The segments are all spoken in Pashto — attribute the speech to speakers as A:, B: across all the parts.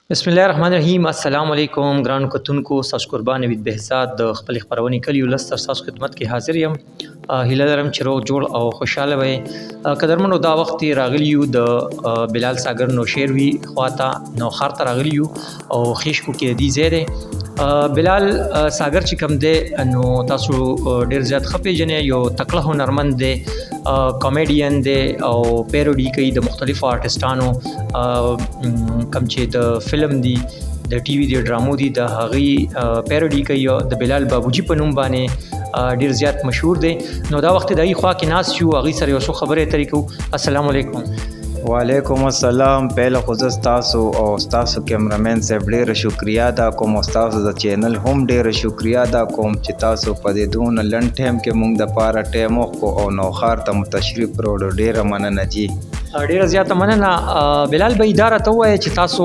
A: بسم الله الرحمن الرحیم. السلام علیکم ګرانو کتونکو. تاسو قربان وید بهزاد د خپل خبرونې کلیو لستر تاسو خدمت کې حاضر یم. هیله لرم چې روغ جوړ او خوشاله وئ. قدرمنو دا وخت راغلی یو د بلال ساګر نوشیر وی خواته نو خار ته راغلی یو او خیشکو کې دی زیره بلال ساګر چې کوم دی نو تاسو ډیر زیات خپې جنې یو تکړه هنرمند دی، کامیډین دی او پیروډي کوي د مختلفو آرټسټانو کوم چې د فلم دی د ټي وي د ډرامو دی د هغې پیروډي کوي. د بلال بابوجي په نوم باندې ډیر زیات مشهور دی. نو دا وخت د هغې خوا کې ناست یو، هغې سره یو څو خبرې اترې کوو. السلام علیکم.
B: وعلیکم السلام. پهله خو زه ستاسو او ستاسو کیمرامین صاحب ډېره شکریا ادا کوم او ستاسو د چینل هم ډېره شکریا ادا کوم چې تاسو په دې دونه لنډ ټایم کې موږ دپاره ټایم وکړو او نوښار ته مو تشریف راوړو. ډېره مننه جي.
A: ډیره زیاته مننه. بلال بھائی دا راته ووایه چې تاسو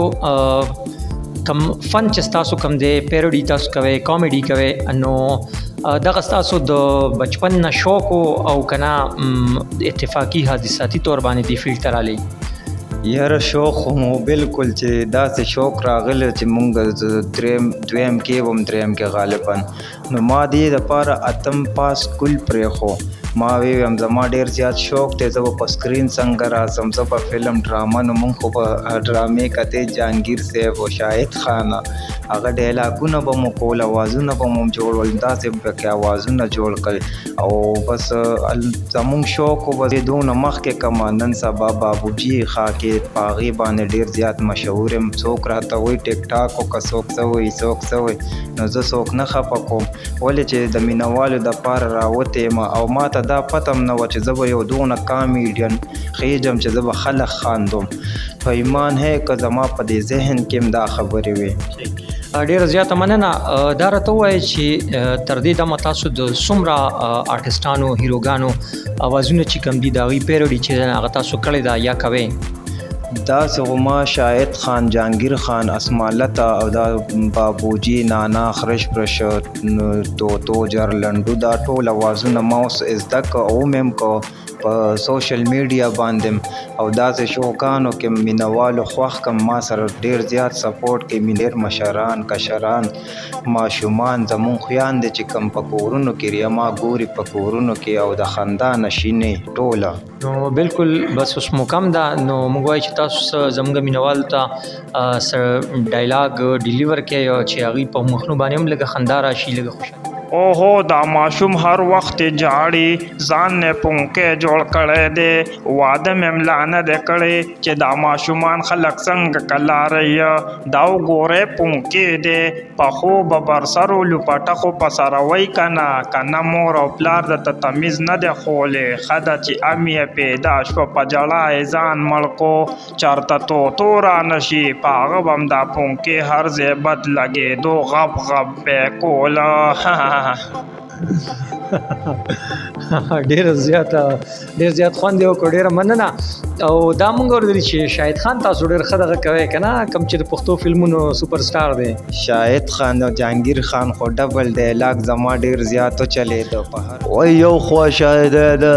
A: کم فن چې تاسو کم دی پیروډي تاسو کوئ، کامیډي کوئ، نو دغه ستاسو د بچپن نه شوق او کنه اتفاقي حادثاتي طور باندې دی فیلډ ته رالی؟
B: یاره شوق خو مو بالکل چې داسې شوق راغلی چې مونږ دویم کې وم، دریم کې غالبا نو ما دې دپاره اتم پاس کل پرېښو. ما ویم زما ډېر زیات شوق دی، زه به په سکرین څنګه راځم، زه په فلم ډرامه نو مونږ خو په ډرامې کتې جهانګیر صاحب او شاهد خانه هغه ډایلاګونه به مو کول، اوازونه به مو جوړول، داسې پکې اوازونه جوړ کړل او بس زمونږ شوق به دونه مخکې کمه. نن سبا بابوجي خاکې په هغې باندې ډېر زیات مشهور یم. څوک راته وایي ټیک ټاک وکړه، څوک څه وایي څوک څه وایي، نو زه څوک نه خفه کوم ولې چې د مینهوالو دپاره راوتې یم او ما ته دا پته هم نه وه چې زه به یو دونه کامیډین خیږم چې زه به خلک خاندوم. په ایمان ہے که زما په دې ذهن کې هم دا خبرې وي.
A: ډیره زیاته مننه. دا راته ووایه چې تر دې دمه تاسو د څومره آرټسټانو هیروګانو اوازونه چې کوم دي د هغوی پیروډي چې ده هغه تاسو کړې ده یا کوئ؟
B: داسې خو ما شاهد خان، جهانګیر خان، اسمالته او دا بابوجي، نانا، خرش برش، توتو، جرلنډو، دا ټول اوازونه ما اوس زده که او مې هم که په سوشل میډیا باندې او داسې شوګانو کې مینهوالو خوښ کم. ما سره ډېر زیات سپورټ کوي، ډېر مشران، کشران، ماشومان، زمونږ خویندې چې کوم په کورونو کې ما ګوري په کورونو کې او د خندا نشینې ټوله.
A: نو بالکل بس اوس مو کم ده، نو موږ وایو چې تاسو زموږ مینهوالو ته سره ډایلاګ ډیلیور کړئ چې هغوی په مخونو باندې هم لږه خندا راشي، لږه خوشحالي.
C: اوهو دا ماشوم هر وخت جاړي، ځان نه پونکې جوړ کړی دی، واده مې ملا نه دی کړی چې دا ماشومان خلک څنګه کلاروي. دا وګورئ پونکې دی، پخو به برسرو لوپټه خو په سره وی کنه مور او پلار درته تمیز نه دی ښولی. ښه ده چې ام یې پیدا شوه په جړا یې ځان مړ کو، چېرته توتو رانه شي په هغه به هم دا پونکې هر ځای بد لګېدو، غب غب به یې کوله.
A: ډېر زیات خوند یې وکړو. ډېره مننه. او دا مونږ اورېدلي چې شاهد خان تاسو ډېر ښه دغه کوئ که نه، کوم چې د پښتو فلمونو سوپر سټار دی.
B: شاهد خان او جهانګیر خان خو ډبل ډایلاګ زما ډېر زیات چلېده په هر وایي یو خوا شاهده ده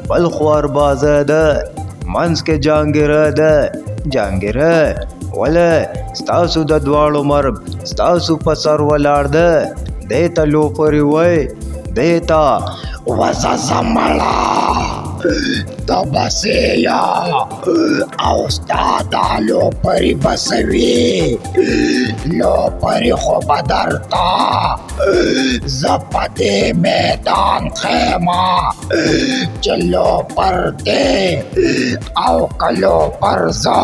B: بل خوا اربازه ده منځ کې جهانګیره ده. جهانګیره ولې ستاسو د دواړو مرګ ستاسو په سر ولاړ ده، دیتا لوپری وی دیتا وزا زمړه د بسې او ستا دا لوپری بسوي لوپری خو به درته زه په دې میدان خیمه چې لوپر دی او که لوپر زه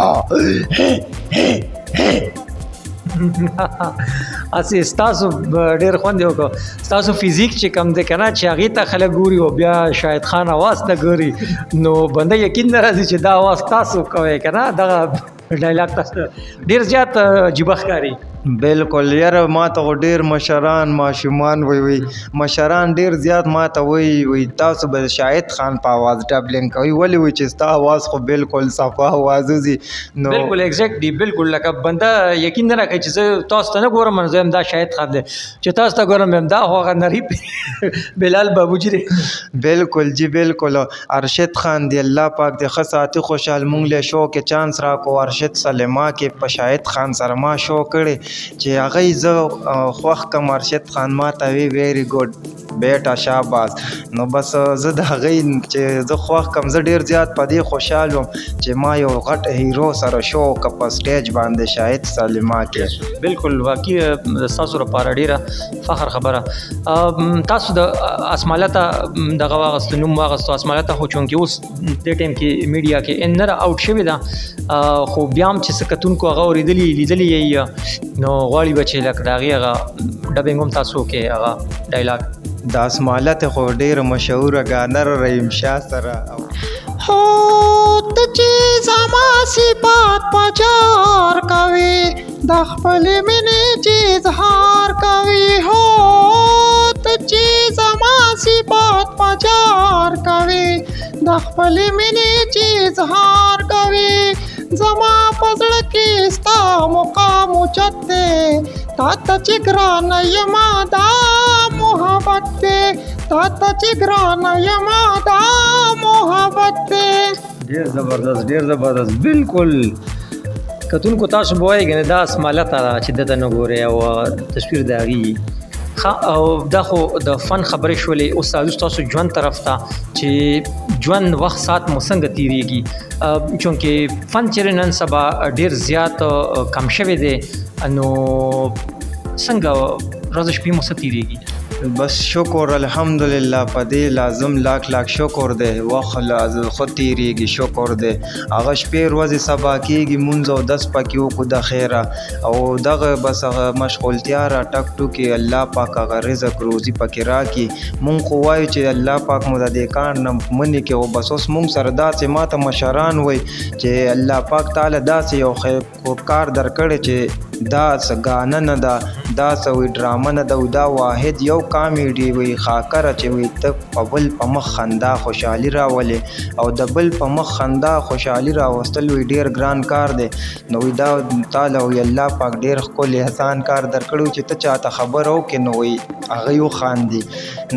A: اسې ستاسو ډېر خوند یې وکړو. ستاسو فزیک چې کم دی که نه چې هغې ته خلک ګوري او بیا شاهد خان اواز ته ګوري نو بنده یقین نه راځي چې دا اواز تاسو کوئ که نه. دغه ډایلاګ تاسو ډېر زیات عجیبه ښکاري.
B: بالکل یاره ما ته ډیر مشران ماشومان وی مشران ډیر زیات ما ته وی تاسو به شاهد خان په आवाज ډبلینګ کوي ولی وی چې ستا आवाज خو بالکل صفا आवाज زی نو
A: بالکل ایگزیکټلی بالکل لکه بنده یقین نه راکړي چې تاسو ته نه ګورم نو زم دا شاهد خان دی چې تاسو ته ګورم هم دا هغه نری بلال بابوجي دی
B: بالکل جی بالکل ارشد خان دی الله پاک دې خاصاتي خوشحال مونږ له شو کې چانس را کو ارشد سلیما کې په شاهد خان سره ما شو کړي چې هغه زه خوښ کم ارشد خان ما ته وی ویری ګډ بیٹا شاباس نو بس زه د هغه چې زه خوښ کم زه ډیر زیات په دې خوشحال وم چې ما یو غټ هیرو سره شو که په سټیج باندې شاهد سلیما کې
A: بالکل واقعي تاسو لپاره ډیره فخر خبره تاسو د اسمالته دغه واغستو نوم واغستو اسمالته خو چونکې اوس د ټیم کې میډیا کې ان نه اوټ شوی دا خو بیا هم چې سکتونکو هغه اوریدلی لیدلی یې نو غواړي به چې لکه د هغې هغه ډبینګ هم تاسو کې هغه ډایلاګ
B: د اسمالته خو ډیره مشهوره ګانر رحیم شاه سره
D: هو ته چې زما صفات پچار کوي د خپلې مینې چې اظهار کوي هو ته چې زما صفات پچار کوي د خپلې مینې چې اظهار کوي زما په زړه کې ستا مقام اوچت دی تا ته چې ګرانه یما دا محبت دی تا ته چې ګرانه یما دا محبت دی
A: ډیر زبردست بالکل کتونکو تاسو به وایي ګنې دا اسمالته ده چې دته نه ګورئ او تصویر د هغې او دا خو د فن خبرې شولې اوس تاسو ژوند طرف ته چې ژوند وخت سات مو څنګه تیریږي چونکې فن چې نن سبا ډیر زیات کم شوی دی نو څنګه ورځ شپې مو څه تیریږي
B: بس شکر الحمدلله په دې لازم لاک شکر دی وخت لازم خو تیریږي شکر دی هغه شپې ورځې سبا کېږي مونځ او دس پکې وکړو د خیره او دغه بس هغه مشغولتیا را ټک ټوکې الله پاک هغه رزق روزي پکې راکړي مونږ خو وایو چې الله پاک مو د دې کار نه منې کې او بس اوس مونږ سره داسې ماته مشران وایي چې الله پاک تعالی داسې یو کار درکړی چې دا څه ګانه نه ده دا څه وی ډرامه نه ده دا واحد یو کامیډي وي خاکره چې وي ته په بل په مخ خندا خوشحالي راولې او د بل په مخ خندا خوشحالي راوستل وي ډیر ګران کار دی نو وي دا تعالی وي الله پاک ډیر ښکلی احسان کار درکړی چې ته چاته خبر وکړې نو وي هغه یو خاندي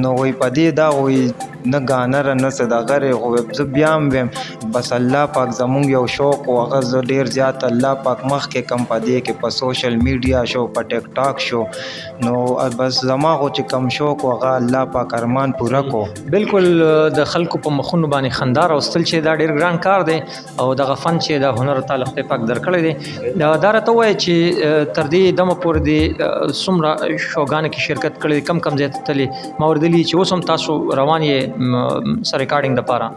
B: نو وي په دې دا وي نه ګانره نه څه دغه خو زه بیا هم ویم بس الله پاک زمونږ یو شوق و هغه زه ډیر زیات الله پاک مخکې کم په دې کې په سوشل میډیا شو په ټیک ټاک شو نو بس زما خو چې کم شوق و هغه الله پاک ارمان پوره کو
A: بالکل د خلکو په مخونو باندې خندا راوستل چې دا ډیر ګران کار دی او دغه فن چې د هنر تعالی خدای پاک درکړی دی دا راته وایي چې تر دې دمه پورې د څومره شوګانو کې شرکت کړی کم ځای ته تللی ما اوریدلي چې اوس هم تاسو روان یې سره ریکارډینګ دپاره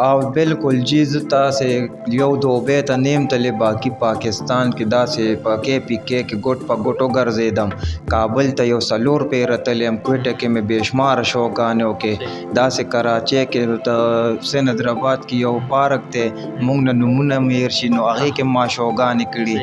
B: او بالکل جی زه تاسې یو دوبۍ ته نیم تللی باقي پاکستان کې داسې په KPK کې ګوټ په ګوټ وګرځېدم کابل ته یو 4 پیره تللی یم کویټه کې مې بېشماره شوګانو کې داسې کراچۍ کې د سینظرآباد کې یو پارک دی مونږ نه نومونه مې هېر شي نو هغې کې ما شوګانې کړي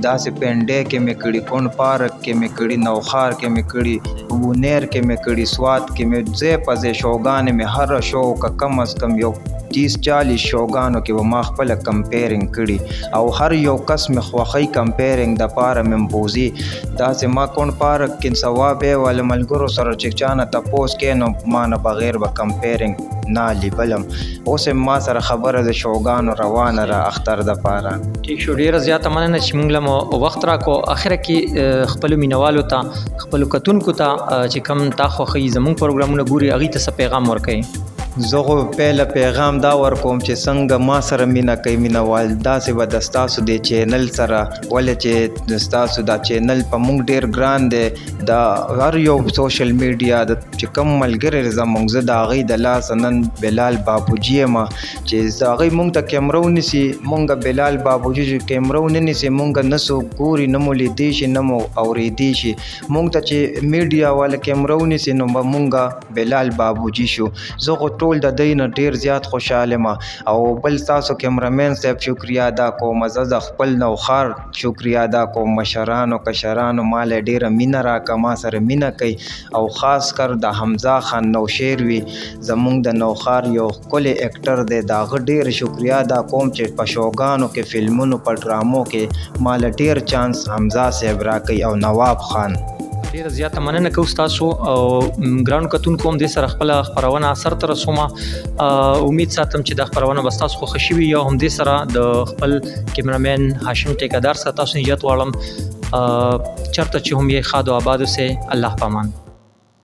B: داسې پنډۍ کې مې کړي کونډ پارک کې مې کړي نوخار کې مې کړي بونیر کې مې کړي سوات کې مې ځای په ځای شوګانې مې هره شو که کم از کم یو 30-40 شوګانو کې به ما خپله کمپیرنګ کړي او هر یو کس مې خوښوي کمپیرنګ دپاره مې بوځي داسې ما کونډ پارک کې ثواب یې واله ملګرو سره چې چا نه تپوس کوي نو ما نه بغیر به کمپیرنګ نه لیبلم اوس ما سره خبره د شوګانو روانه را اختر دپاره
A: ټیک شو ډیره زیاته مننه چې موږ له مو وخت راکو اخره کې خپلو مینوالو ته خپلو کتونکو ته چې کم تا خوښوي زموږ پروګرامونه ګوري هغوی ته څه پیغام ورکوي
B: زه خو پهله پیغام دا ورکوم چې څنګه ما سره مینه کوي مینوال داسې به د ستاسو د چینل سره ولې چې د ستاسو دا چینل په موږ ډیر ګران دی دا هر یو سوشل میډیا د چې کوم ملګری زموږ زه د هغوی د لاسه نن بلال بابوجي یم چې هغوی موږ ته کیمره ونیسي موږ بلال بابوجي چې کیمره ونه نیسي موږ نه څوک ګوري نه مو لیدی شي نه مو اورېدی شي موږ ته چې میډیا والا کیمره ونیسي نو به موږ بلال بابوجي شو زه خو ټول د دوی نه ډېر زیات خوشحاله ما. او بل تاسو کیمرامین صاحب شکریا ادا کوم، زه د خپل نوښار شکریا ادا کوم، مشرانو کشرانو ما له ډېره مینه راکړه، ما سره مینه کوي. او خاص کر د حمزه خان نوشیروي زمونږ د نوښار یو ښکلی اکټر دی، د هغه ډېر شکریا ادا کوم چې په شوګانو کې فلمونو په ډرامو کې ما له ډېر چانس حمزه صاحب راکوي او نواب خان.
A: ډیره زیاته مننه کوم تاسو او ګرانو کتونکو هم دې سره خپل خبرونه اثر ته رسومه. امید ساتم چې دا خبرونه به تاسو خوښ شي یا هم دې سره د خپل کیمرامین هاشم ټیکادار سره تاسو نجات واړم. چرته چې هم یې خاد او آباد اوسئ. الله پامان.